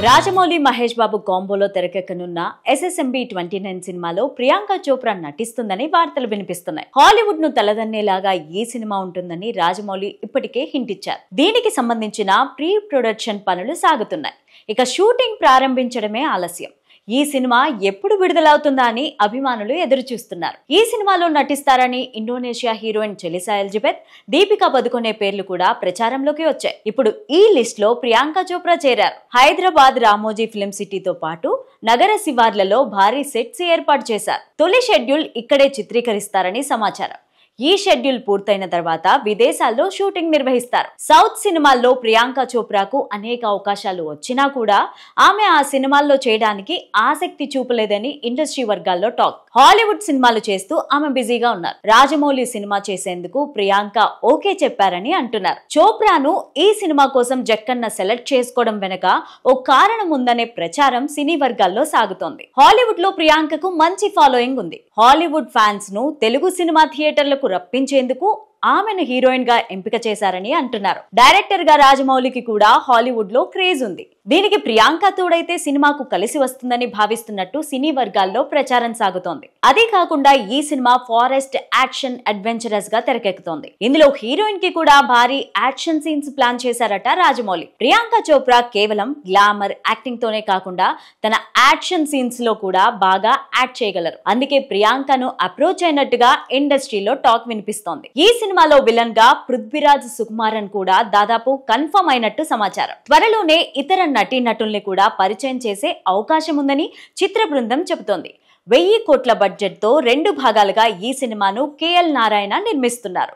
Rajamouli Mahesh Babu కాంబోలో తెరకెక్కనున్న SSMB 29 సినిమాలో ప్రియాంక చోప్రా నటిస్తుందని వార్తలు వినిపిస్తున్నాయి. హాలీవుడ్ ను తలదన్నేలాగా ఈ సినిమా ఉంటుందని రాజమౌళి ఇప్పటికే హింట్ ఇచ్చారు. దీనికి సంబంధించిన ప్రీ ప్రొడక్షన్ పనులు సాగుతున్నాయి. ఇక షూటింగ్ ప్రారంభించడమే ఆలస్యం. ఈ సినిమా ఎప్పుడు విడుదలవుతుందా అని అభిమానులు ఎదురు చూస్తున్నారు. ఈ సినిమాలో నటిస్తారని Indonesia heroine Chelsea Elizabeth, Deepika Padukone పేర్లు కూడా ప్రచారంలోకి వచ్చాయి. ఇప్పుడు ఈ లిస్ట్ లో ప్రియాంక చోప్రా చేరారు. హైదరాబాద్ రామోజీ ఫిల్మ్ సిటీతో పాటు నగర శివార్లలో భారీ సెట్స్ ఏర్పాటు చేశారు. తొలి షెడ్యూల్ ఇక్కడే చిత్రీకరిస్తారని సమాచారం. ఈ షెడ్యూల్ పూర్తయిన తర్వాత విదేశాల్లో షూటింగ్ నిర్వహిస్తారు. సౌత్ సినిమాల్లో ప్రియాంక చోప్రాకు అనేక అవకాశాలు వచ్చినా కూడా ఆమె ఆ సినిమాల్లో చేయడానికి ఆసక్తి చూపలేదని ఇండస్ట్రీ వర్గాల్లో టాక్. హాలీవుడ్ సినిమాలు చేస్తూ ఆమె బిజీగా ఉన్నారు. రాజమౌళి సినిమా చేసేందుకు ప్రియాంక ఓకే చెప్పారని అంటున్నారు. చోప్రాను ఈ సినిమా కోసం జక్కన్న సెలెక్ట్ చేసుకోవడం వెనక ఓ కారణం ఉందనే ప్రచారం సినీ వర్గాల్లో సాగుతోంది. హాలీవుడ్ లో ప్రియాంకకు మంచి ఫాలోయింగ్ ఉంది. హాలీవుడ్ ఫ్యాన్స్ ను తెలుగు సినిమా థియేటర్లకు రప్పించేందుకు ఆమెను హీరోయిన్ గా ఎంపిక చేశారని అంటున్నారు. డైరెక్టర్ గా రాజమౌళికి కూడా హాలీవుడ్ లో క్రేజ్ ఉంది. దీనికి ప్రియాంక తోడైతే సినిమాకు కలిసి వస్తుందని భావిస్తున్నట్టు సినీ వర్గాల్లో ప్రచారం సాగుతోంది. అదే కాకుండా ఈ సినిమా ఫారెస్ట్ యాక్షన్ అడ్వెంచరస్ గా తెరకెక్కుతోంది. ఇందులో హీరోయిన్ కి కూడా భారీ యాక్షన్ సీన్స్ ప్లాన్ చేశారట రాజమౌళి. ప్రియాంక చోప్రా కేవలం గ్లామర్ యాక్టింగ్ తోనే కాకుండా తన యాక్షన్ సీన్స్ లో కూడా బాగా యాక్ట్ చేయగలరు. అందుకే ప్రియాంకను అప్రోచ్ అయినట్టుగా ఇండస్ట్రీలో టాక్ వినిపిస్తోంది. ఈ సినిమాలో విలన్ గా పృథ్వీరాజ్ సుకుమారన్ కూడా దాదాపు కన్ఫర్మ్ అయినట్టు సమాచారం. త్వరలోనే ఇతర నటీనటుల్ని కూడా పరిచయం చేసే అవకాశం ఉందని చిత్ర బృందం చెబుతోంది. 1000 కోట్ల బడ్జెట్ తో 2 భాగాలుగా ఈ సినిమాను KL నారాయణ నిర్మిస్తున్నారు.